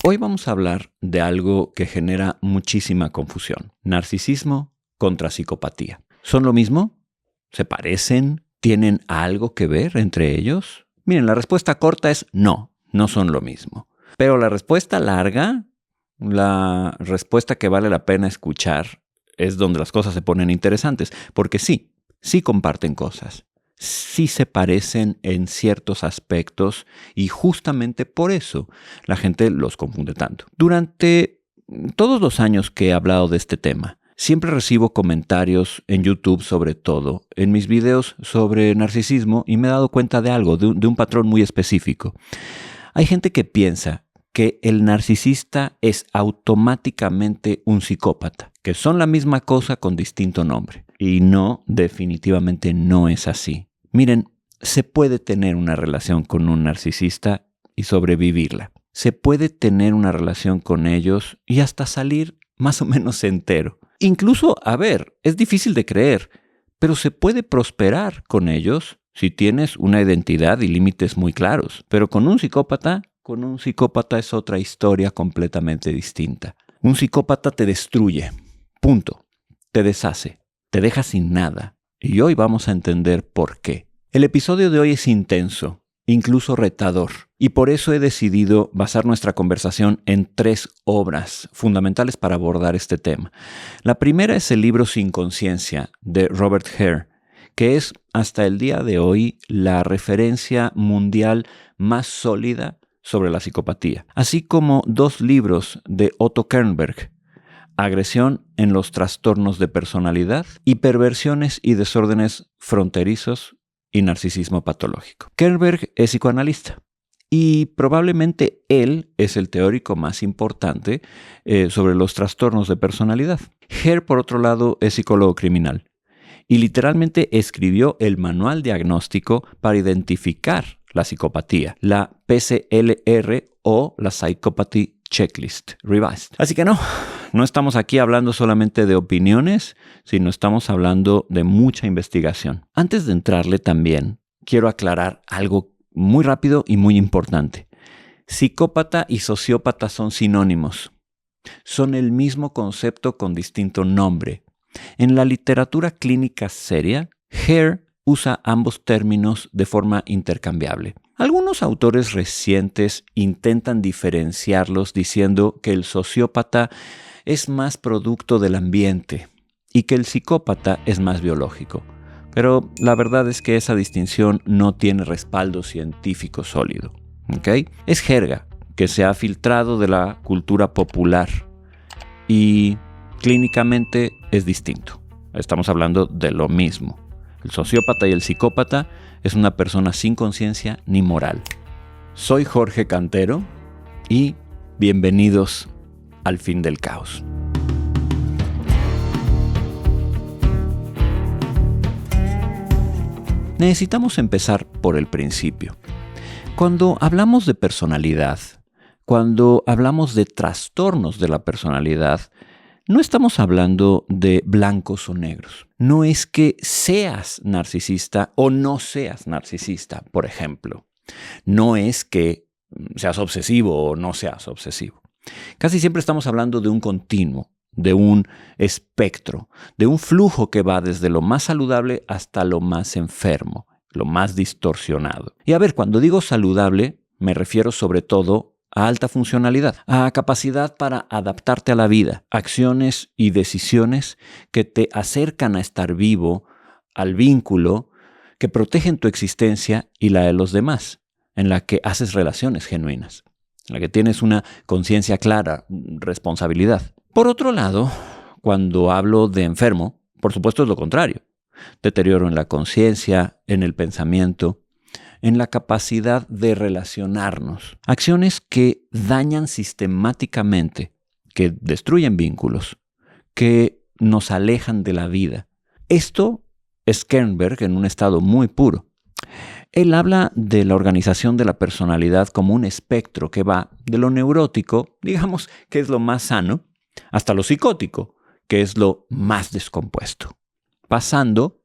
Hoy vamos a hablar de algo que genera muchísima confusión. Narcisismo contra psicopatía. ¿Son lo mismo? ¿Se parecen? ¿Tienen algo que ver entre ellos? Miren, la respuesta corta es no, no son lo mismo. Pero la respuesta larga, la respuesta que vale la pena escuchar, es donde las cosas se ponen interesantes. Porque sí comparten cosas. Sí se parecen en ciertos aspectos y justamente por eso la gente los confunde tanto. Durante todos los años que he hablado de este tema, siempre recibo comentarios en YouTube, sobre todo, en mis videos sobre narcisismo, y me he dado cuenta de algo, de un patrón muy específico. Hay gente que piensa que el narcisista es automáticamente un psicópata, que son la misma cosa con distinto nombre. Y no, definitivamente no es así. Miren, se puede tener una relación con un narcisista y sobrevivirla. Se puede tener una relación con ellos y hasta salir más o menos entero. Incluso, es difícil de creer, pero se puede prosperar con ellos si tienes una identidad y límites muy claros. Pero con un psicópata es otra historia completamente distinta. Un psicópata te destruye. Punto. Te deshace. Te deja sin nada. Y hoy vamos a entender por qué. El episodio de hoy es intenso, incluso retador. Y por eso he decidido basar nuestra conversación en 3 obras fundamentales para abordar este tema. La primera es el libro Sin Conciencia, de Robert Hare, que es hasta el día de hoy la referencia mundial más sólida sobre la psicopatía. Así como 2 libros de Otto Kernberg, Agresión en los trastornos de personalidad y Perversiones y desórdenes fronterizos y narcisismo patológico. Kernberg es psicoanalista y probablemente él es el teórico más importante sobre los trastornos de personalidad. Hare, por otro lado, es psicólogo criminal y literalmente escribió el manual diagnóstico para identificar la psicopatía, la PCLR o la Psychopathy Checklist Revised. Así que no estamos aquí hablando solamente de opiniones, sino estamos hablando de mucha investigación. Antes de entrarle también, quiero aclarar algo muy rápido y muy importante. Psicópata y sociópata son sinónimos. Son el mismo concepto con distinto nombre. En la literatura clínica seria, Hare usa ambos términos de forma intercambiable. Algunos autores recientes intentan diferenciarlos diciendo que el sociópata es más producto del ambiente y que el psicópata es más biológico. Pero la verdad es que esa distinción no tiene respaldo científico sólido. ¿Okay? Es jerga que se ha filtrado de la cultura popular y clínicamente es distinto. Estamos hablando de lo mismo. El sociópata y el psicópata es una persona sin conciencia ni moral. Soy Jorge Cantero y bienvenidos al fin del caos. Necesitamos empezar por el principio. Cuando hablamos de personalidad, cuando hablamos de trastornos de la personalidad, no estamos hablando de blancos o negros. No es que seas narcisista o no seas narcisista, por ejemplo. No es que seas obsesivo o no seas obsesivo. Casi siempre estamos hablando de un continuo, de un espectro, de un flujo que va desde lo más saludable hasta lo más enfermo, lo más distorsionado. Y cuando digo saludable, me refiero sobre todo a alta funcionalidad, a capacidad para adaptarte a la vida, acciones y decisiones que te acercan a estar vivo, al vínculo, que protegen tu existencia y la de los demás, en la que haces relaciones genuinas, en la que tienes una conciencia clara, responsabilidad. Por otro lado, cuando hablo de enfermo, por supuesto es lo contrario. Deterioro en la conciencia, en el pensamiento, en la capacidad de relacionarnos. Acciones que dañan sistemáticamente, que destruyen vínculos, que nos alejan de la vida. Esto es Kernberg en un estado muy puro. Él habla de la organización de la personalidad como un espectro que va de lo neurótico, digamos que es lo más sano, hasta lo psicótico, que es lo más descompuesto, pasando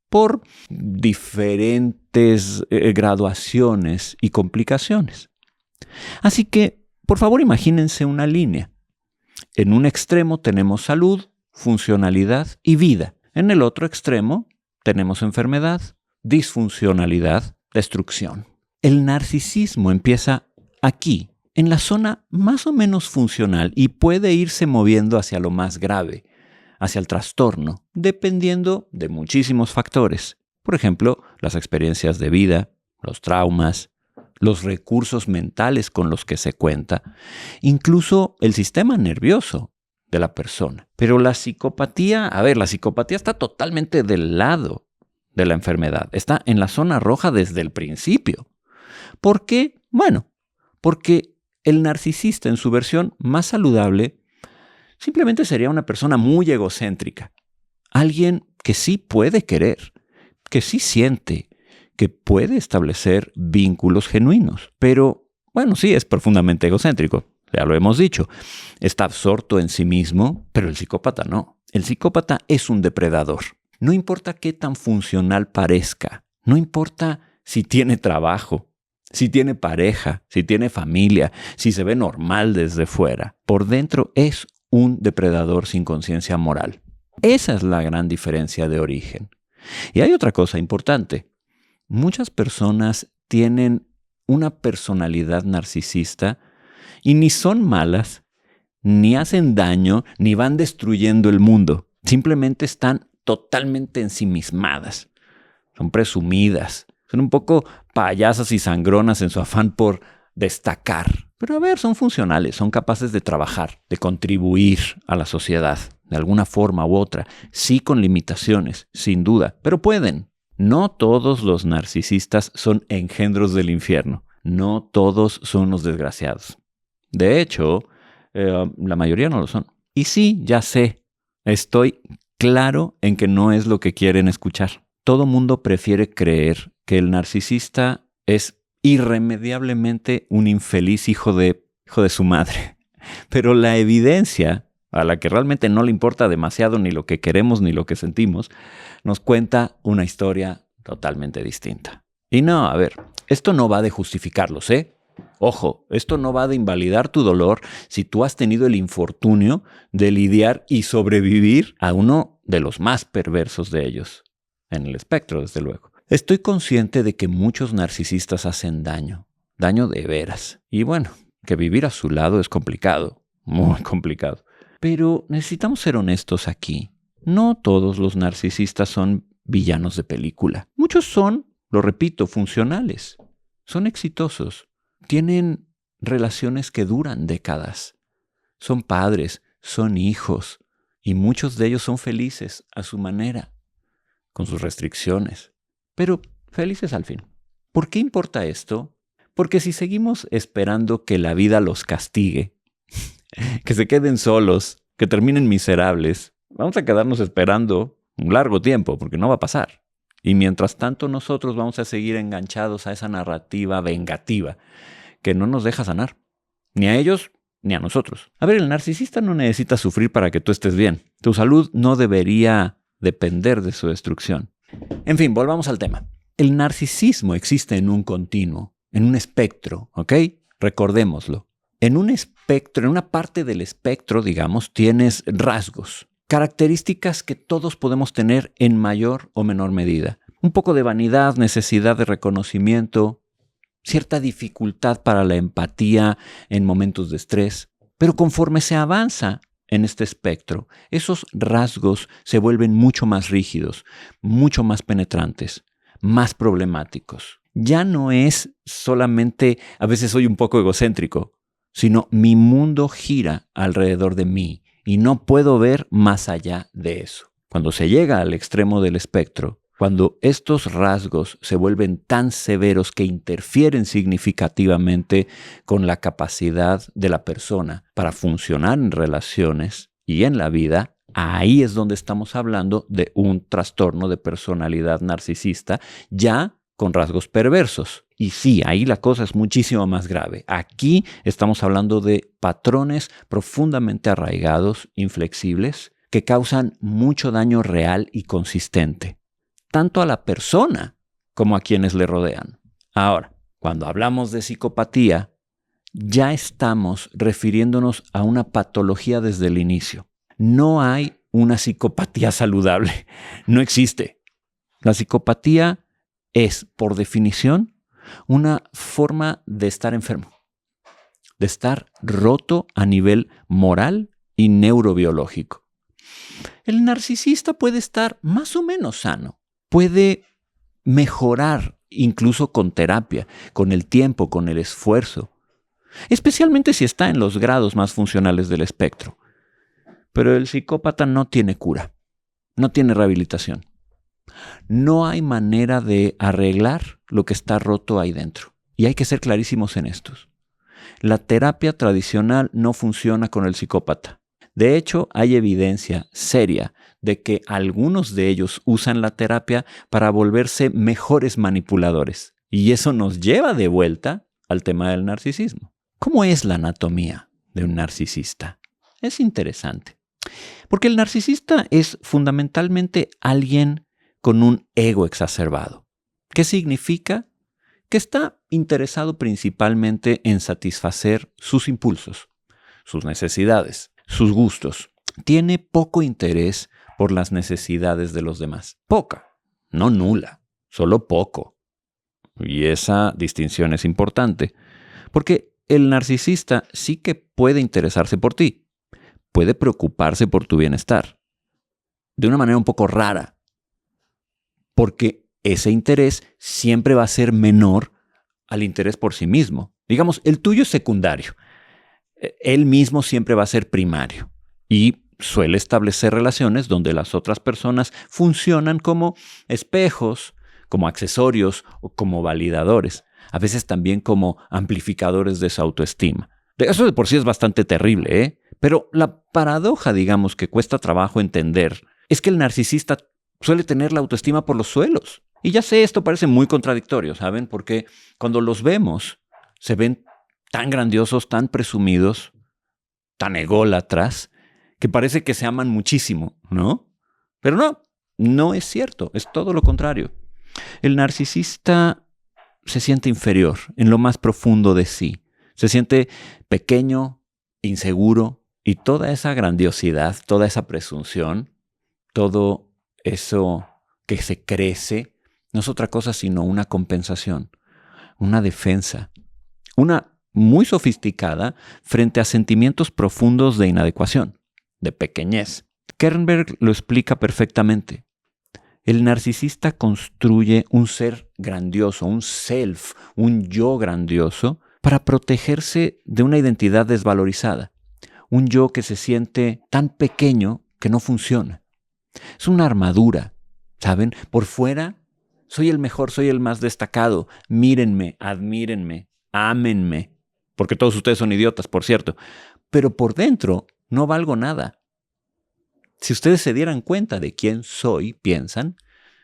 por diferentes graduaciones y complicaciones. Así que Por favor, imagínense una línea. En un extremo tenemos salud, funcionalidad y vida. En el otro extremo tenemos enfermedad, disfuncionalidad, destrucción. El narcisismo empieza aquí, en la zona más o menos funcional, y puede irse moviendo hacia lo más grave, hacia el trastorno, dependiendo de muchísimos factores. Por ejemplo, las experiencias de vida, los traumas, los recursos mentales con los que se cuenta, incluso el sistema nervioso de la persona. Pero la psicopatía está totalmente del lado de la enfermedad. Está en la zona roja desde el principio. ¿Por qué? Bueno, porque el narcisista en su versión más saludable simplemente sería una persona muy egocéntrica. Alguien que sí puede querer, que sí siente, que puede establecer vínculos genuinos. Pero, bueno, sí es profundamente egocéntrico, ya lo hemos dicho. Está absorto en sí mismo, pero el psicópata no. El psicópata es un depredador. No importa qué tan funcional parezca, no importa si tiene trabajo, si tiene pareja, si tiene familia, si se ve normal desde fuera, por dentro es un depredador sin conciencia moral. Esa es la gran diferencia de origen. Y hay otra cosa importante. Muchas personas tienen una personalidad narcisista y ni son malas, ni hacen daño, ni van destruyendo el mundo. Simplemente están totalmente ensimismadas. Son presumidas. Son un poco payasas y sangronas en su afán por destacar. Pero a ver, son funcionales, son capaces de trabajar, de contribuir a la sociedad, de alguna forma u otra. Sí, con limitaciones, sin duda, pero pueden. No todos los narcisistas son engendros del infierno. No todos son unos desgraciados. De hecho, la mayoría no lo son. Y sí, ya sé, estoy claro en que no es lo que quieren escuchar. Todo mundo prefiere creer que el narcisista es irremediablemente un infeliz hijo de su madre. Pero la evidencia, a la que realmente no le importa demasiado ni lo que queremos ni lo que sentimos, nos cuenta una historia totalmente distinta. Y no, a ver, esto no va de justificarlos, ¿eh? Ojo, esto no va de invalidar tu dolor si tú has tenido el infortunio de lidiar y sobrevivir a uno de los más perversos de ellos. En el espectro, desde luego. Estoy consciente de que muchos narcisistas hacen daño de veras. Y bueno, que vivir a su lado es complicado, muy complicado. Pero necesitamos ser honestos aquí. No todos los narcisistas son villanos de película. Muchos son, lo repito, funcionales. Son exitosos. Tienen relaciones que duran décadas. Son padres, son hijos. Y muchos de ellos son felices a su manera, con sus restricciones. Pero felices al fin. ¿Por qué importa esto? Porque si seguimos esperando que la vida los castigue, que se queden solos, que terminen miserables, vamos a quedarnos esperando un largo tiempo, porque no va a pasar. Y mientras tanto nosotros vamos a seguir enganchados a esa narrativa vengativa que no nos deja sanar, ni a ellos ni a nosotros. A ver, el narcisista no necesita sufrir para que tú estés bien. Tu salud no debería depender de su destrucción. En fin, volvamos al tema. El narcisismo existe en un continuo, en un espectro, ¿ok? Recordémoslo. En un espectro, en una parte del espectro, digamos, tienes rasgos, características que todos podemos tener en mayor o menor medida. Un poco de vanidad, necesidad de reconocimiento, cierta dificultad para la empatía en momentos de estrés. Pero conforme se avanza en este espectro, esos rasgos se vuelven mucho más rígidos, mucho más penetrantes, más problemáticos. Ya no es solamente, a veces soy un poco egocéntrico, sino mi mundo gira alrededor de mí y no puedo ver más allá de eso. Cuando se llega al extremo del espectro, cuando estos rasgos se vuelven tan severos que interfieren significativamente con la capacidad de la persona para funcionar en relaciones y en la vida, ahí es donde estamos hablando de un trastorno de personalidad narcisista ya con rasgos perversos. Y sí, ahí la cosa es muchísimo más grave. Aquí estamos hablando de patrones profundamente arraigados, inflexibles, que causan mucho daño real y consistente, tanto a la persona como a quienes le rodean. Ahora, cuando hablamos de psicopatía, ya estamos refiriéndonos a una patología desde el inicio. No hay una psicopatía saludable. No existe. La psicopatía es, por definición, una forma de estar enfermo, de estar roto a nivel moral y neurobiológico. El narcisista puede estar más o menos sano, puede mejorar incluso con terapia, con el tiempo, con el esfuerzo, especialmente si está en los grados más funcionales del espectro. Pero el psicópata no tiene cura, no tiene rehabilitación. No hay manera de arreglar lo que está roto ahí dentro. Y hay que ser clarísimos en estos. La terapia tradicional no funciona con el psicópata. De hecho, hay evidencia seria de que algunos de ellos usan la terapia para volverse mejores manipuladores. Y eso nos lleva de vuelta al tema del narcisismo. ¿Cómo es la anatomía de un narcisista? Es interesante. Porque el narcisista es fundamentalmente alguien con un ego exacerbado. ¿Qué significa? Que está interesado principalmente en satisfacer sus impulsos, sus necesidades, sus gustos. Tiene poco interés por las necesidades de los demás. Poca, no nula, solo poco. Y esa distinción es importante, porque el narcisista sí que puede interesarse por ti, puede preocuparse por tu bienestar, de una manera un poco rara, porque ese interés siempre va a ser menor al interés por sí mismo. Digamos, el tuyo es secundario. Él mismo siempre va a ser primario. Y suele establecer relaciones donde las otras personas funcionan como espejos, como accesorios o como validadores. A veces también como amplificadores de su autoestima. Eso de por sí es bastante terrible, ¿eh? Pero la paradoja, digamos, que cuesta trabajo entender, es que el narcisista suele tener la autoestima por los suelos. Y ya sé, esto parece muy contradictorio, ¿saben? Porque cuando los vemos, se ven tan grandiosos, tan presumidos, tan ególatras, que parece que se aman muchísimo, ¿no? Pero no es cierto, es todo lo contrario. El narcisista se siente inferior en lo más profundo de sí. Se siente pequeño, inseguro, y toda esa grandiosidad, toda esa presunción, todo eso que se crece, no es otra cosa sino una compensación, una defensa, una muy sofisticada frente a sentimientos profundos de inadecuación, de pequeñez. Kernberg lo explica perfectamente. El narcisista construye un ser grandioso, un self, un yo grandioso, para protegerse de una identidad desvalorizada, un yo que se siente tan pequeño que no funciona. Es una armadura, ¿saben? Por fuera, soy el mejor, soy el más destacado. Mírenme, admírenme, ámenme. Porque todos ustedes son idiotas, por cierto. Pero por dentro no valgo nada. Si ustedes se dieran cuenta de quién soy, piensan,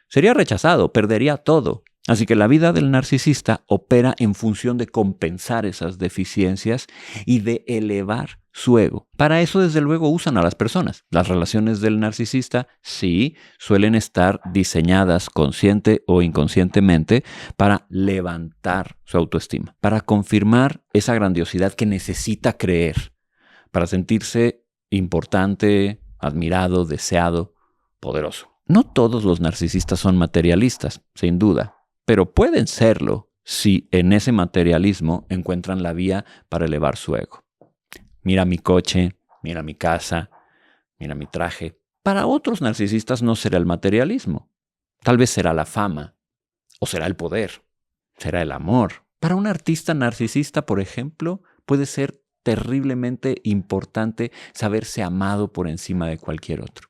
sería rechazado, perdería todo. Así que la vida del narcisista opera en función de compensar esas deficiencias y de elevar su ego. Para eso, desde luego, usan a las personas. Las relaciones del narcisista, sí, suelen estar diseñadas consciente o inconscientemente para levantar su autoestima, para confirmar esa grandiosidad que necesita creer, para sentirse importante, admirado, deseado, poderoso. No todos los narcisistas son materialistas, sin duda, pero pueden serlo si en ese materialismo encuentran la vía para elevar su ego. Mira mi coche, mira mi casa, mira mi traje. Para otros narcisistas no será el materialismo. Tal vez será la fama, o será el poder, será el amor. Para un artista narcisista, por ejemplo, puede ser terriblemente importante saberse amado por encima de cualquier otro.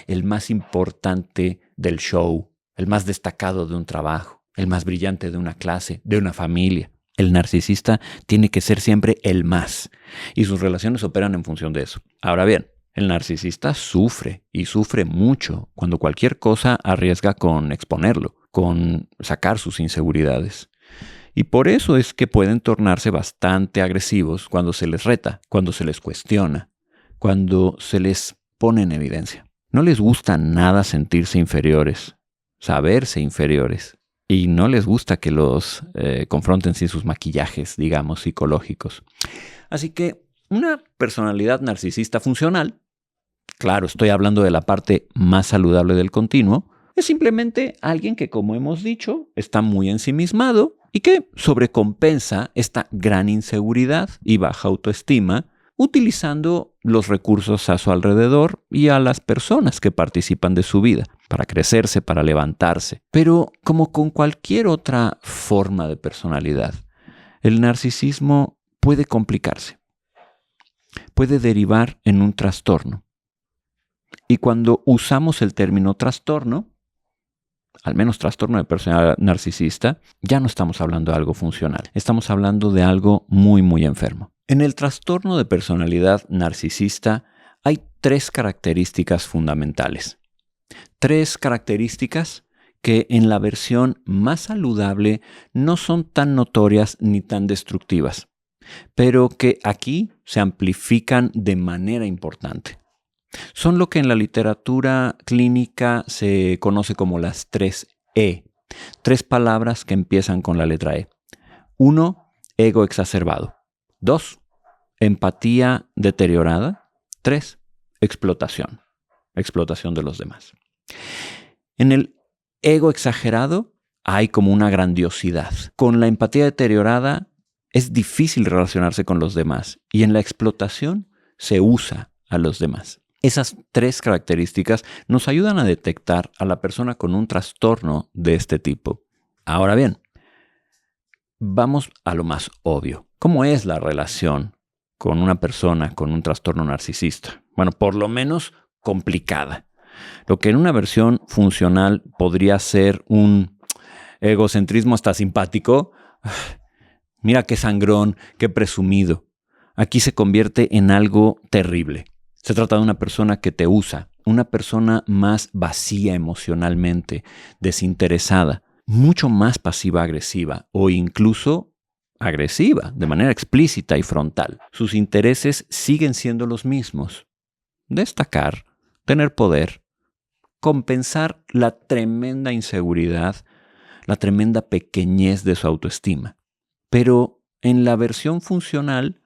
El más importante del show, el más destacado de un trabajo, el más brillante de una clase, de una familia. El narcisista tiene que ser siempre el más, y sus relaciones operan en función de eso. Ahora bien, el narcisista sufre, y sufre mucho, cuando cualquier cosa arriesga con exponerlo, con sacar sus inseguridades. Y por eso es que pueden tornarse bastante agresivos cuando se les reta, cuando se les cuestiona, cuando se les pone en evidencia. No les gusta nada sentirse inferiores, saberse inferiores. y no les gusta que los confronten sin sus maquillajes, digamos, psicológicos. Así que una personalidad narcisista funcional, claro, estoy hablando de la parte más saludable del continuo, es simplemente alguien que, como hemos dicho, está muy ensimismado y que sobrecompensa esta gran inseguridad y baja autoestima utilizando los recursos a su alrededor y a las personas que participan de su vida, para crecerse, para levantarse. Pero como con cualquier otra forma de personalidad, el narcisismo puede complicarse, puede derivar en un trastorno. Y cuando usamos el término trastorno, al menos trastorno de personalidad narcisista, ya no estamos hablando de algo funcional, estamos hablando de algo muy, muy enfermo. En el trastorno de personalidad narcisista hay 3 características fundamentales. 3 características que en la versión más saludable no son tan notorias ni tan destructivas, pero que aquí se amplifican de manera importante. Son lo que en la literatura clínica se conoce como las 3 E. 3 palabras que empiezan con la letra E. 1, ego exacerbado. 2, empatía deteriorada. 3, explotación. Explotación de los demás. En el ego exagerado hay como una grandiosidad. Con la empatía deteriorada es difícil relacionarse con los demás. Y en la explotación se usa a los demás. Esas 3 características nos ayudan a detectar a la persona con un trastorno de este tipo. Ahora bien, vamos a lo más obvio. ¿Cómo es la relación con una persona con un trastorno narcisista? Bueno, por lo menos complicada. Lo que en una versión funcional podría ser un egocentrismo hasta simpático. Mira qué sangrón, qué presumido. Aquí se convierte en algo terrible. Se trata de una persona que te usa, una persona más vacía emocionalmente, desinteresada, mucho más pasiva-agresiva o incluso agresiva, de manera explícita y frontal. Sus intereses siguen siendo los mismos: destacar, tener poder, compensar la tremenda inseguridad, la tremenda pequeñez de su autoestima. Pero en la versión funcional,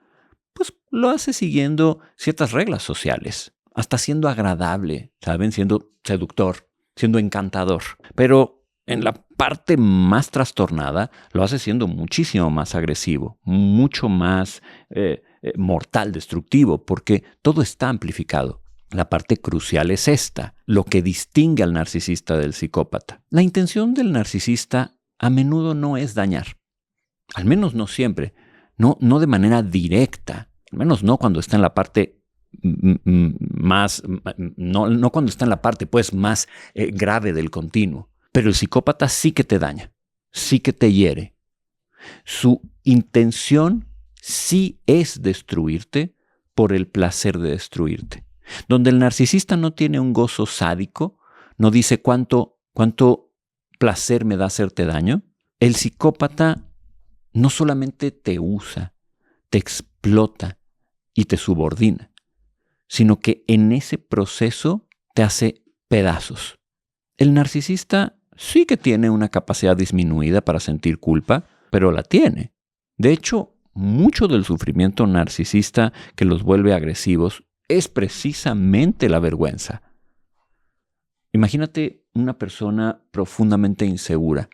pues lo hace siguiendo ciertas reglas sociales, hasta siendo agradable, ¿saben? Siendo seductor, siendo encantador. Pero en la parte más trastornada lo hace siendo muchísimo más agresivo, mucho más mortal, destructivo, porque todo está amplificado. La parte crucial es esta, lo que distingue al narcisista del psicópata. La intención del narcisista a menudo no es dañar, al menos no siempre. No de manera directa, al menos no cuando está en la parte más, no cuando está en la parte pues más grave del continuo. Pero el psicópata sí que te daña, sí que te hiere. Su intención sí es destruirte por el placer de destruirte. Donde el narcisista no tiene un gozo sádico, no dice cuánto placer me da hacerte daño, el psicópata no solamente te usa, te explota y te subordina, sino que en ese proceso te hace pedazos. El narcisista sí que tiene una capacidad disminuida para sentir culpa, pero la tiene. De hecho, mucho del sufrimiento narcisista que los vuelve agresivos es precisamente la vergüenza. Imagínate una persona profundamente insegura,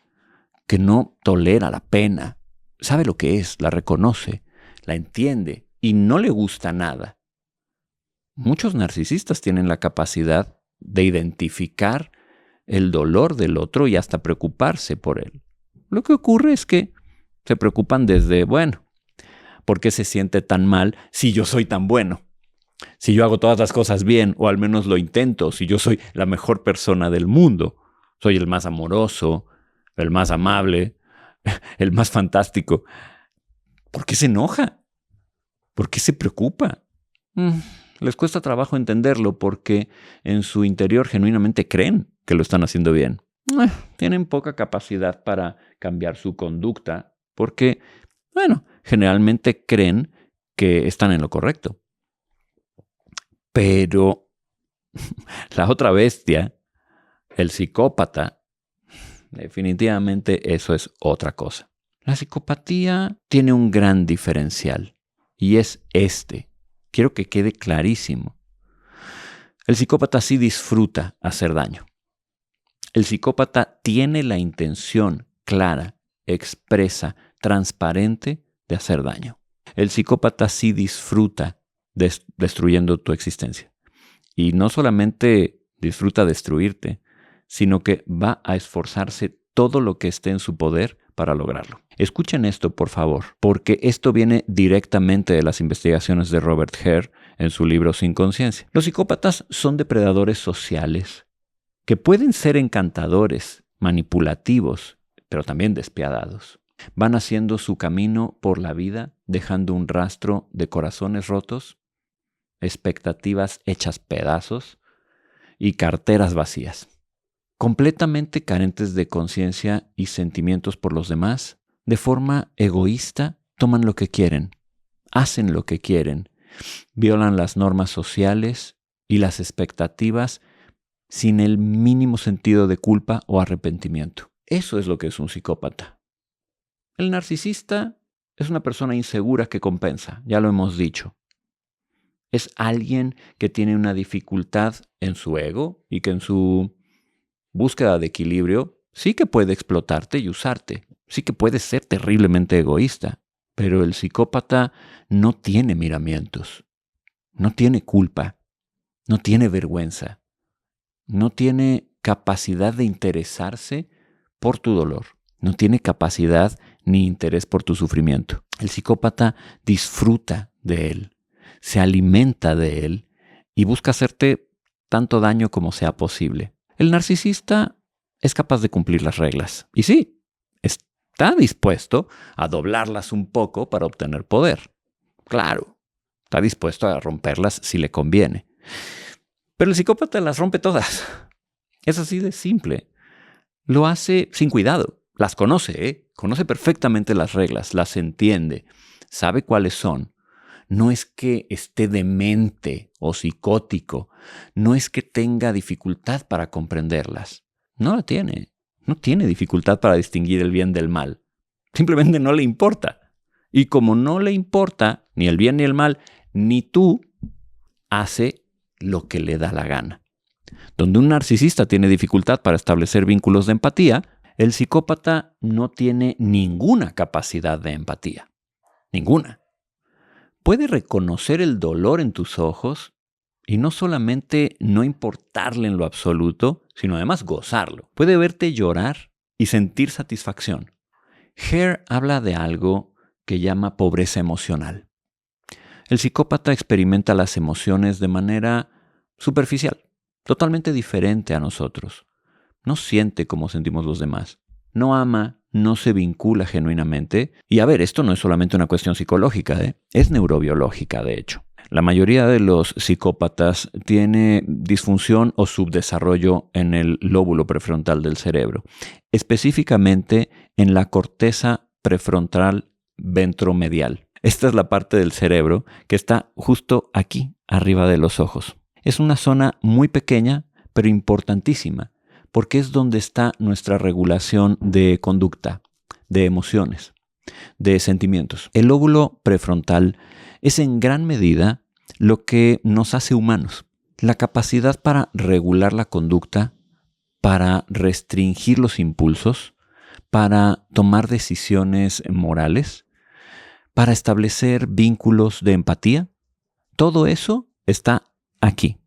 que no tolera la pena, sabe lo que es, la reconoce, la entiende y no le gusta nada. Muchos narcisistas tienen la capacidad de identificar el dolor del otro y hasta preocuparse por él. Lo que ocurre es que se preocupan desde, bueno, ¿por qué se siente tan mal si yo soy tan bueno? Si yo hago todas las cosas bien, o al menos lo intento, si yo soy la mejor persona del mundo, soy el más amoroso, el más amable, el más fantástico. ¿Por qué se enoja? ¿Por qué se preocupa? Les cuesta trabajo entenderlo porque en su interior genuinamente creen que lo están haciendo bien. Tienen poca capacidad para cambiar su conducta porque, bueno, generalmente creen que están en lo correcto. Pero la otra bestia, el psicópata, definitivamente eso es otra cosa. La psicopatía tiene un gran diferencial y es este. Quiero que quede clarísimo. El psicópata sí disfruta hacer daño. El psicópata tiene la intención clara, expresa, transparente de hacer daño. El psicópata sí disfruta destruyendo tu existencia. Y no solamente disfruta destruirte, sino que va a esforzarse todo lo que esté en su poder para lograrlo. Escuchen esto, por favor, porque esto viene directamente de las investigaciones de Robert Hare en su libro Sin Conciencia. Los psicópatas son depredadores sociales que pueden ser encantadores, manipulativos, pero también despiadados. Van haciendo su camino por la vida, dejando un rastro de corazones rotos, expectativas hechas pedazos y carteras vacías. Completamente carentes de conciencia y sentimientos por los demás, de forma egoísta, toman lo que quieren, hacen lo que quieren, violan las normas sociales y las expectativas sin el mínimo sentido de culpa o arrepentimiento. Eso es lo que es un psicópata. El narcisista es una persona insegura que compensa, ya lo hemos dicho. Es alguien que tiene una dificultad en su ego y que en su búsqueda de equilibrio sí que puede explotarte y usarte, sí que puede ser terriblemente egoísta, pero el psicópata no tiene miramientos, no tiene culpa, no tiene vergüenza, no tiene capacidad de interesarse por tu dolor, no tiene capacidad ni interés por tu sufrimiento. El psicópata disfruta de él, se alimenta de él y busca hacerte tanto daño como sea posible. El narcisista es capaz de cumplir las reglas. Y sí, está dispuesto a doblarlas un poco para obtener poder. Claro, está dispuesto a romperlas si le conviene. Pero el psicópata las rompe todas. Es así de simple. Lo hace sin cuidado. Las conoce, ¿eh? Conoce perfectamente las reglas, las entiende, sabe cuáles son. No es que esté demente o psicótico, no es que tenga dificultad para comprenderlas. No la tiene. No tiene dificultad para distinguir el bien del mal. Simplemente no le importa. Y como no le importa ni el bien ni el mal, ni tú, hace lo que le da la gana. Donde un narcisista tiene dificultad para establecer vínculos de empatía, el psicópata no tiene ninguna capacidad de empatía. Ninguna. Puede reconocer el dolor en tus ojos y no solamente no importarle en lo absoluto, sino además gozarlo. Puede verte llorar y sentir satisfacción. Hare habla de algo que llama pobreza emocional. El psicópata experimenta las emociones de manera superficial, totalmente diferente a nosotros. No siente como sentimos los demás. No ama, no se vincula genuinamente. Y a ver, esto no es solamente una cuestión psicológica, es neurobiológica, de hecho. La mayoría de los psicópatas tiene disfunción o subdesarrollo en el lóbulo prefrontal del cerebro, específicamente en la corteza prefrontal ventromedial. Esta es la parte del cerebro que está justo aquí, arriba de los ojos. Es una zona muy pequeña, pero importantísima, porque es donde está nuestra regulación de conducta, de emociones, de sentimientos. El lóbulo prefrontal es en gran medida lo que nos hace humanos. La capacidad para regular la conducta, para restringir los impulsos, para tomar decisiones morales, para establecer vínculos de empatía. Todo eso está aquí.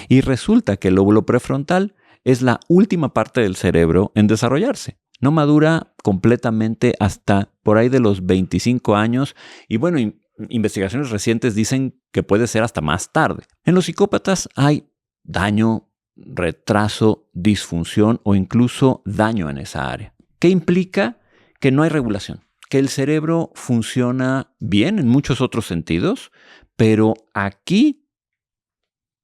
Y resulta que el lóbulo prefrontal es la última parte del cerebro en desarrollarse. No madura completamente hasta por ahí de los 25 años y bueno, investigaciones recientes dicen que puede ser hasta más tarde. En los psicópatas hay daño, retraso, disfunción o incluso daño en esa área. ¿Qué implica? Que no hay regulación, que el cerebro funciona bien en muchos otros sentidos, pero aquí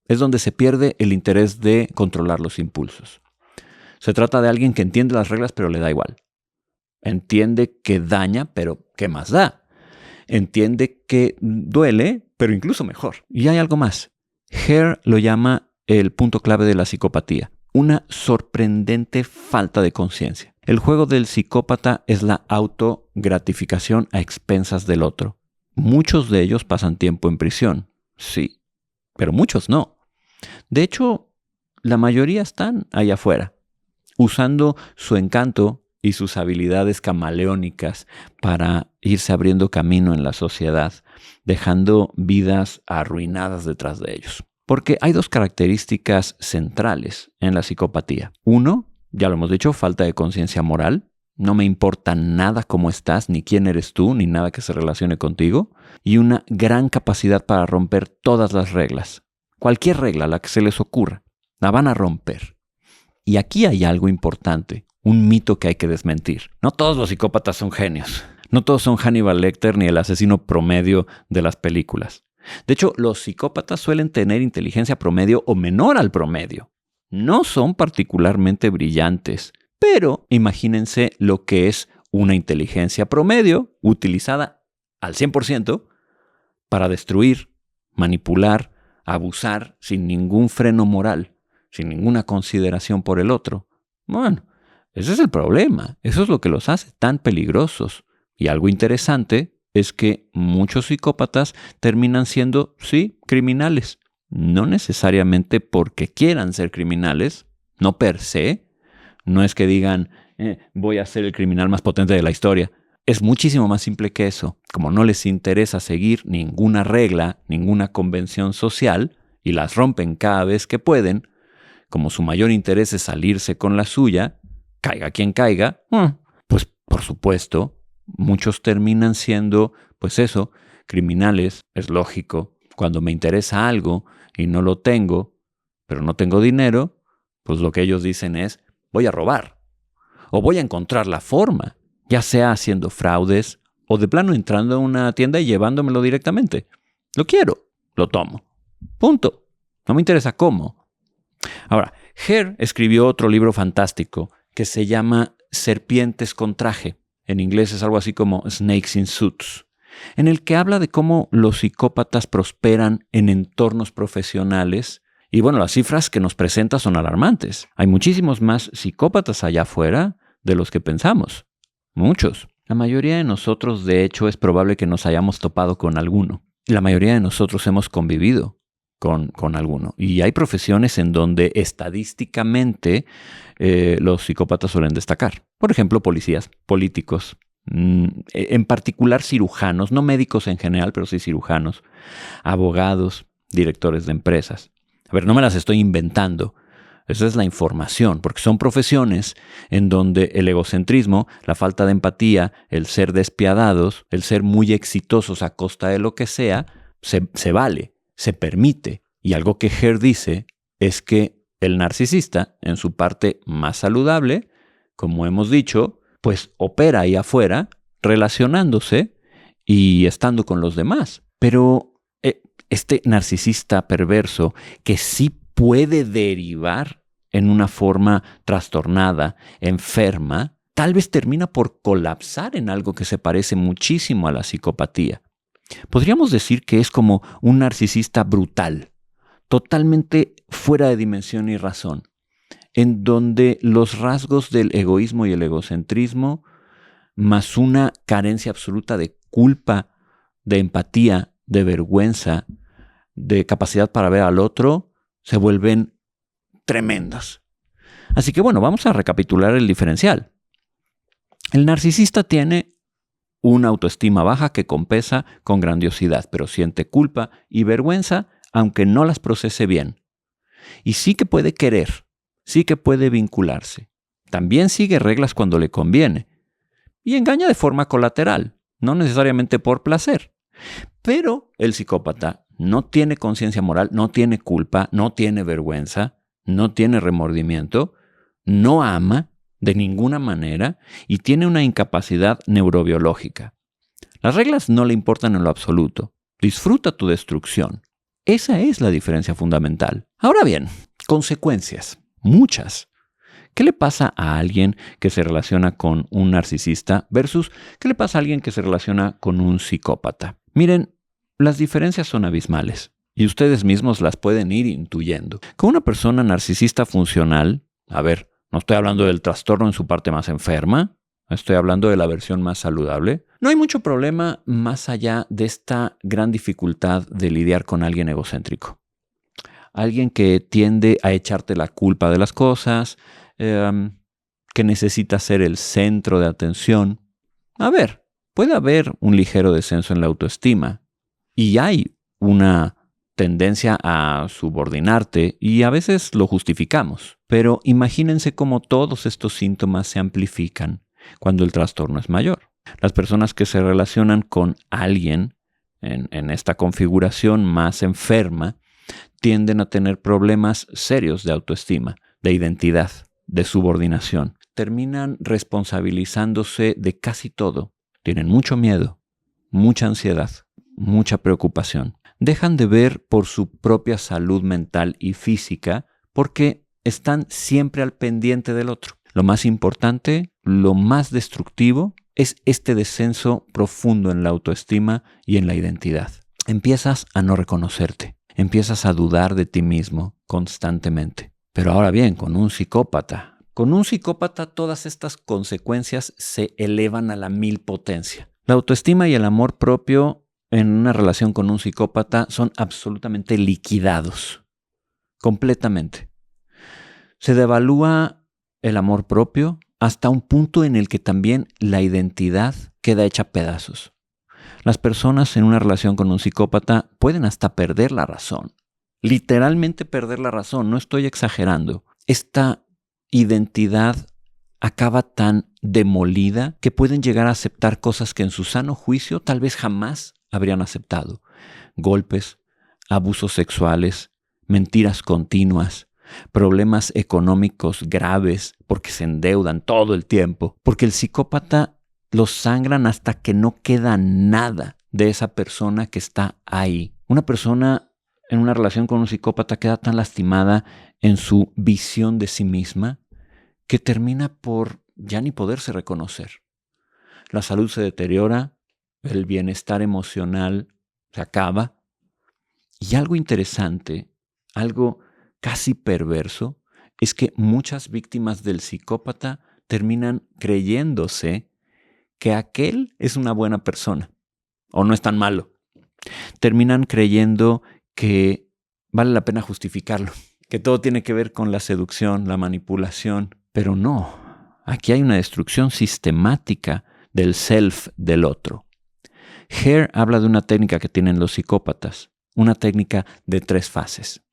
es donde se pierde el interés de controlar los impulsos. Se trata de alguien que entiende las reglas pero le da igual. Entiende que daña, pero ¿qué más da? Entiende que duele, pero incluso mejor. Y hay algo más. Hare lo llama el punto clave de la psicopatía. Una sorprendente falta de conciencia. El juego del psicópata es la autogratificación a expensas del otro. Muchos de ellos pasan tiempo en prisión, sí, pero muchos no. De hecho, la mayoría están allá afuera, usando su encanto y sus habilidades camaleónicas para irse abriendo camino en la sociedad, dejando vidas arruinadas detrás de ellos. Porque hay dos características centrales en la psicopatía. Uno, ya lo hemos dicho, falta de conciencia moral. No me importa nada cómo estás, ni quién eres tú, ni nada que se relacione contigo. Y una gran capacidad para romper todas las reglas. Cualquier regla, la que se les ocurra, la van a romper. Y aquí hay algo importante, un mito que hay que desmentir. No todos los psicópatas son genios. No todos son Hannibal Lecter ni el asesino promedio de las películas. De hecho, los psicópatas suelen tener inteligencia promedio o menor al promedio. No son particularmente brillantes, pero imagínense lo que es una inteligencia promedio utilizada al 100% para destruir, manipular, abusar sin ningún freno moral, sin ninguna consideración por el otro. Bueno, ese es el problema. Eso es lo que los hace tan peligrosos. Y algo interesante es que muchos psicópatas terminan siendo, sí, criminales. No necesariamente porque quieran ser criminales, no per se. No es que digan, voy a ser el criminal más potente de la historia. Es muchísimo más simple que eso. Como no les interesa seguir ninguna regla, ninguna convención social, y las rompen cada vez que pueden, como su mayor interés es salirse con la suya, caiga quien caiga, pues por supuesto, muchos terminan siendo, pues eso, criminales, es lógico. Cuando me interesa algo y no lo tengo, pero no tengo dinero, pues lo que ellos dicen es, voy a robar. O voy a encontrar la forma, ya sea haciendo fraudes o de plano entrando a una tienda y llevándomelo directamente. Lo quiero, lo tomo. Punto. No me interesa cómo. Ahora, Hare escribió otro libro fantástico que se llama Serpientes con traje. En inglés es algo así como Snakes in Suits, en el que habla de cómo los psicópatas prosperan en entornos profesionales. Y bueno, las cifras que nos presenta son alarmantes. Hay muchísimos más psicópatas allá afuera de los que pensamos. Muchos. La mayoría de nosotros, de hecho, es probable que nos hayamos topado con alguno. La mayoría de nosotros hemos convivido con alguno. Y hay profesiones en donde estadísticamente los psicópatas suelen destacar. Por ejemplo, policías, políticos, en particular cirujanos, no médicos en general, pero sí cirujanos, abogados, directores de empresas. A ver, no me las estoy inventando. Esa es la información, porque son profesiones en donde el egocentrismo, la falta de empatía, el ser despiadados, el ser muy exitosos a costa de lo que sea, se vale. Se permite. Y algo que Hare dice es que el narcisista, en su parte más saludable, como hemos dicho, pues opera ahí afuera, relacionándose y estando con los demás. Pero este narcisista perverso que sí puede derivar en una forma trastornada, enferma, tal vez termina por colapsar en algo que se parece muchísimo a la psicopatía. Podríamos decir que es como un narcisista brutal, totalmente fuera de dimensión y razón, en donde los rasgos del egoísmo y el egocentrismo, más una carencia absoluta de culpa, de empatía, de vergüenza, de capacidad para ver al otro, se vuelven tremendos. Así que bueno, vamos a recapitular el diferencial. El narcisista tiene una autoestima baja que compensa con grandiosidad, pero siente culpa y vergüenza aunque no las procese bien. Y sí que puede querer, sí que puede vincularse. También sigue reglas cuando le conviene. Y engaña de forma colateral, no necesariamente por placer. Pero el psicópata no tiene conciencia moral, no tiene culpa, no tiene vergüenza, no tiene remordimiento, no ama de ninguna manera y tiene una incapacidad neurobiológica. Las reglas no le importan en lo absoluto. Disfruta tu destrucción. Esa es la diferencia fundamental. Ahora bien, consecuencias. Muchas. ¿Qué le pasa a alguien que se relaciona con un narcisista versus qué le pasa a alguien que se relaciona con un psicópata? Miren, las diferencias son abismales y ustedes mismos las pueden ir intuyendo. Con una persona narcisista funcional, No estoy hablando del trastorno en su parte más enferma. Estoy hablando de la versión más saludable. No hay mucho problema más allá de esta gran dificultad de lidiar con alguien egocéntrico. Alguien que tiende a echarte la culpa de las cosas, que necesita ser el centro de atención. A ver, puede haber un ligero descenso en la autoestima y hay una tendencia a subordinarte y a veces lo justificamos. Pero imagínense cómo todos estos síntomas se amplifican cuando el trastorno es mayor. Las personas que se relacionan con alguien en esta configuración más enferma tienden a tener problemas serios de autoestima, de identidad, de subordinación. Terminan responsabilizándose de casi todo. Tienen mucho miedo, mucha ansiedad, mucha preocupación. Dejan de ver por su propia salud mental y física porque están siempre al pendiente del otro. Lo más importante, lo más destructivo, es este descenso profundo en la autoestima y en la identidad. Empiezas a no reconocerte. Empiezas a dudar de ti mismo constantemente. Pero ahora bien, con un psicópata todas estas consecuencias se elevan a la 1000 potencia. La autoestima y el amor propio en una relación con un psicópata son absolutamente liquidados. Completamente. Se devalúa el amor propio hasta un punto en el que también la identidad queda hecha pedazos. Las personas en una relación con un psicópata pueden hasta perder la razón. Literalmente perder la razón, no estoy exagerando. Esta identidad acaba tan demolida que pueden llegar a aceptar cosas que en su sano juicio tal vez jamás habrían aceptado. Golpes, abusos sexuales, mentiras continuas, problemas económicos graves porque se endeudan todo el tiempo, porque el psicópata los sangran hasta que no queda nada de esa persona que está ahí. Una persona en una relación con un psicópata queda tan lastimada en su visión de sí misma que termina por ya ni poderse reconocer. La salud se deteriora, el bienestar emocional se acaba. Y algo interesante, algo casi perverso, es que muchas víctimas del psicópata terminan creyéndose que aquel es una buena persona o no es tan malo. Terminan creyendo que vale la pena justificarlo, que todo tiene que ver con la seducción, la manipulación, pero no. Aquí hay una destrucción sistemática del self del otro. Hare habla de una técnica que tienen los psicópatas, una técnica de 3 fases.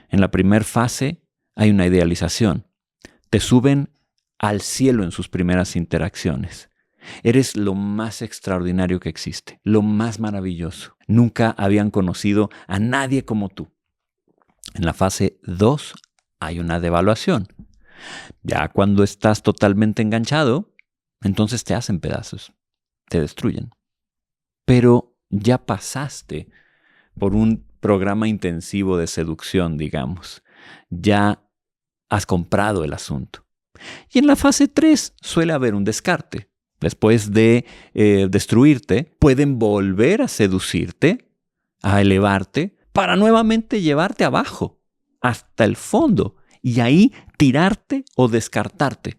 En la primera fase hay una idealización. Te suben al cielo en sus primeras interacciones. Eres lo más extraordinario que existe, lo más maravilloso. Nunca habían conocido a nadie como tú. En la fase 2 hay una devaluación. Ya cuando estás totalmente enganchado, entonces te hacen pedazos, te destruyen. Pero ya pasaste por un programa intensivo de seducción, digamos. Ya has comprado el asunto. Y en la fase 3 suele haber un descarte. Después de destruirte, pueden volver a seducirte, a elevarte, para nuevamente llevarte abajo, hasta el fondo, y ahí tirarte o descartarte,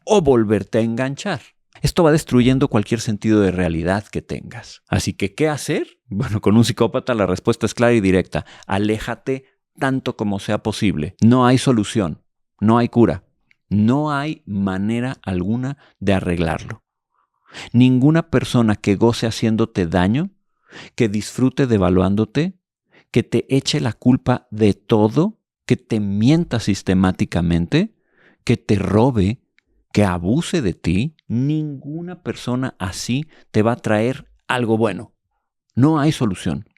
o volverte a enganchar. Esto va destruyendo cualquier sentido de realidad que tengas. Así que, ¿qué hacer? Bueno, con un psicópata la respuesta es clara y directa. Aléjate tanto como sea posible. No hay solución, no hay cura, no hay manera alguna de arreglarlo. Ninguna persona que goce haciéndote daño, que disfrute devaluándote, que te eche la culpa de todo, que te mienta sistemáticamente, que te robe, que abuse de ti, ninguna persona así te va a traer algo bueno. No hay solución,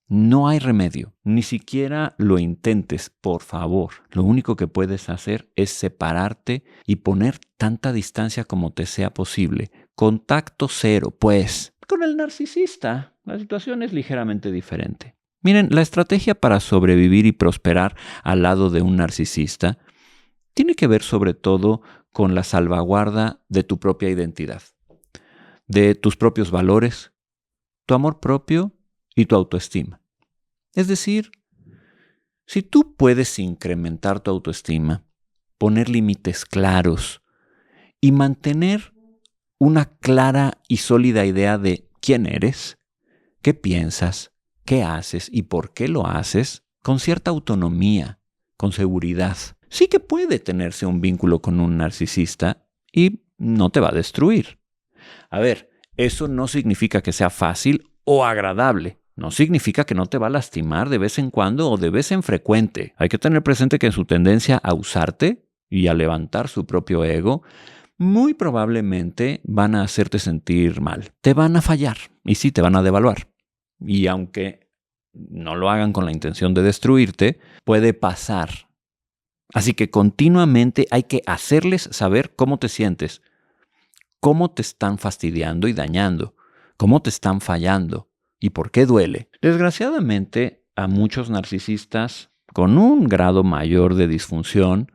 no hay remedio, ni siquiera lo intentes, por favor. Lo único que puedes hacer es separarte y poner tanta distancia como te sea posible. Contacto cero, pues. Con el narcisista, la situación es ligeramente diferente. Miren, la estrategia para sobrevivir y prosperar al lado de un narcisista tiene que ver sobre todo con la salvaguarda de tu propia identidad, de tus propios valores, tu amor propio y tu autoestima. Es decir, si tú puedes incrementar tu autoestima, poner límites claros y mantener una clara y sólida idea de quién eres, qué piensas, qué haces y por qué lo haces, con cierta autonomía, con seguridad. Sí que puede tenerse un vínculo con un narcisista y no te va a destruir. A ver, eso no significa que sea fácil o agradable. No significa que no te va a lastimar de vez en cuando o de vez en frecuente. Hay que tener presente que en su tendencia a usarte y a levantar su propio ego, muy probablemente van a hacerte sentir mal. Te van a fallar y sí, te van a devaluar. Y aunque no lo hagan con la intención de destruirte, puede pasar. Así que continuamente hay que hacerles saber cómo te sientes, cómo te están fastidiando y dañando, cómo te están fallando y por qué duele. Desgraciadamente, a muchos narcisistas con un grado mayor de disfunción,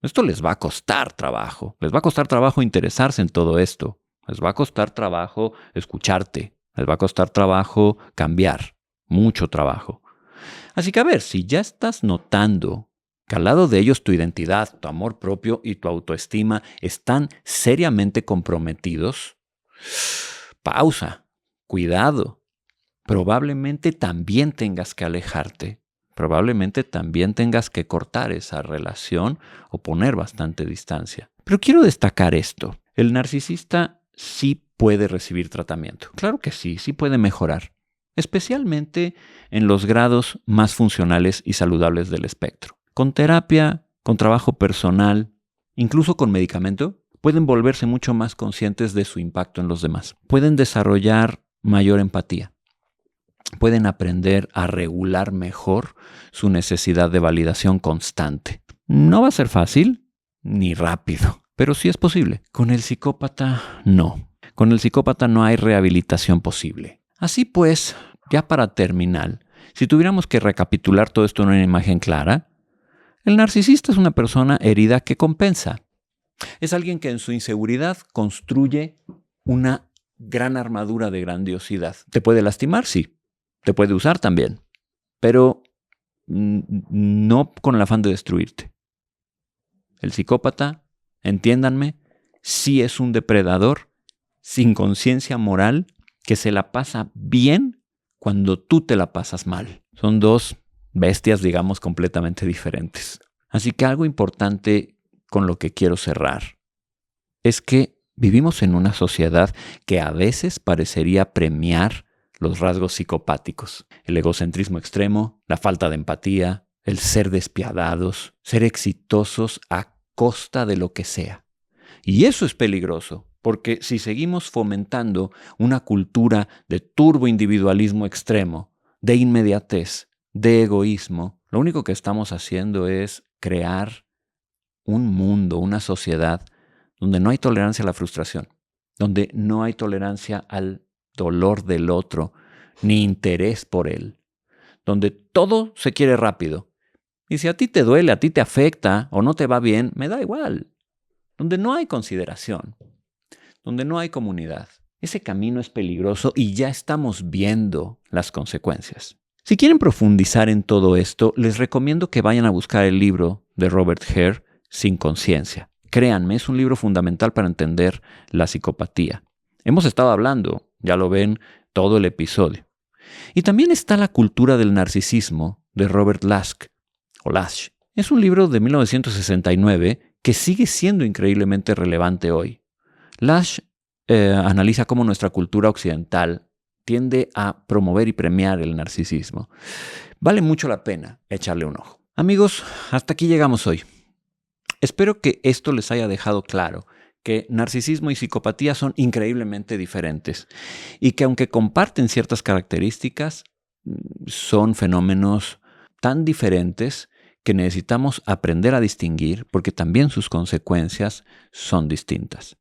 esto les va a costar trabajo. Les va a costar trabajo interesarse en todo esto. Les va a costar trabajo escucharte. Les va a costar trabajo cambiar. Mucho trabajo. Así que a ver, si ya estás notando que al lado de ellos tu identidad, tu amor propio y tu autoestima están seriamente comprometidos, pausa, cuidado. Probablemente también tengas que alejarte. Probablemente también tengas que cortar esa relación o poner bastante distancia. Pero quiero destacar esto. El narcisista sí puede recibir tratamiento. Claro que sí, sí puede mejorar. Especialmente en los grados más funcionales y saludables del espectro. Con terapia, con trabajo personal, incluso con medicamento, pueden volverse mucho más conscientes de su impacto en los demás. Pueden desarrollar mayor empatía. Pueden aprender a regular mejor su necesidad de validación constante. No va a ser fácil ni rápido, pero sí es posible. Con el psicópata, no. Con el psicópata no hay rehabilitación posible. Así pues, ya para terminar, si tuviéramos que recapitular todo esto en una imagen clara, el narcisista es una persona herida que compensa. Es alguien que en su inseguridad construye una gran armadura de grandiosidad. ¿Te puede lastimar? Sí. Te puede usar también, pero no con el afán de destruirte. El psicópata, entiéndanme, sí es un depredador sin conciencia moral que se la pasa bien cuando tú te la pasas mal. Son dos bestias, digamos, completamente diferentes. Así que algo importante con lo que quiero cerrar es que vivimos en una sociedad que a veces parecería premiar los rasgos psicopáticos, el egocentrismo extremo, la falta de empatía, el ser despiadados, ser exitosos a costa de lo que sea. Y eso es peligroso, porque si seguimos fomentando una cultura de turboindividualismo extremo, de inmediatez, de egoísmo, lo único que estamos haciendo es crear un mundo, una sociedad donde no hay tolerancia a la frustración, donde no hay tolerancia al dolor del otro, ni interés por él, donde todo se quiere rápido. Y si a ti te duele, a ti te afecta o no te va bien, me da igual. Donde no hay consideración, donde no hay comunidad. Ese camino es peligroso y ya estamos viendo las consecuencias. Si quieren profundizar en todo esto, les recomiendo que vayan a buscar el libro de Robert Hare, Sin Conciencia. Créanme, es un libro fundamental para entender la psicopatía. Hemos estado hablando, ya lo ven, todo el episodio. Y también está La cultura del narcisismo de Robert Lasch. Es un libro de 1969 que sigue siendo increíblemente relevante hoy. Lasch analiza cómo nuestra cultura occidental tiende a promover y premiar el narcisismo. Vale mucho la pena echarle un ojo. Amigos, hasta aquí llegamos hoy. Espero que esto les haya dejado claro que narcisismo y psicopatía son increíblemente diferentes y que aunque comparten ciertas características, son fenómenos tan diferentes que necesitamos aprender a distinguir porque también sus consecuencias son distintas.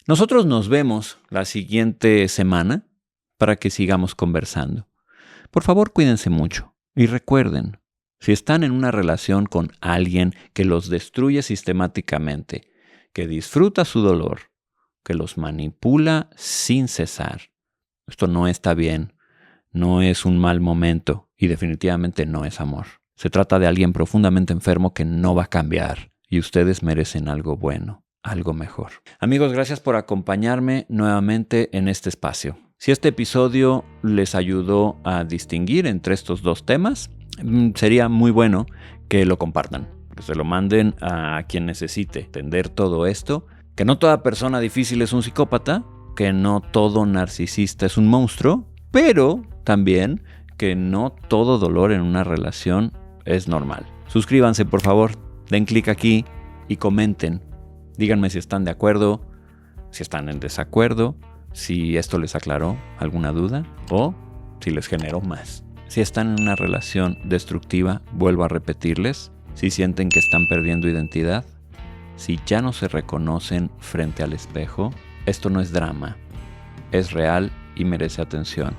Nosotros nos vemos la siguiente semana para que sigamos conversando. Por favor, cuídense mucho y recuerden, si están en una relación con alguien que los destruye sistemáticamente, que disfruta su dolor, que los manipula sin cesar, esto no está bien, no es un mal momento y definitivamente no es amor. Se trata de alguien profundamente enfermo que no va a cambiar y ustedes merecen algo bueno, algo mejor. Amigos, gracias por acompañarme nuevamente en este espacio. Si este episodio les ayudó a distinguir entre estos dos temas, sería muy bueno que lo compartan, que se lo manden a quien necesite entender todo esto, que no toda persona difícil es un psicópata, que no todo narcisista es un monstruo, pero también que no todo dolor en una relación es normal. Suscríbanse, por favor, den clic aquí y comenten. Díganme si están de acuerdo, si están en desacuerdo, si esto les aclaró alguna duda o si les generó más. Si están en una relación destructiva, vuelvo a repetirles, si sienten que están perdiendo identidad, si ya no se reconocen frente al espejo, esto no es drama, es real y merece atención.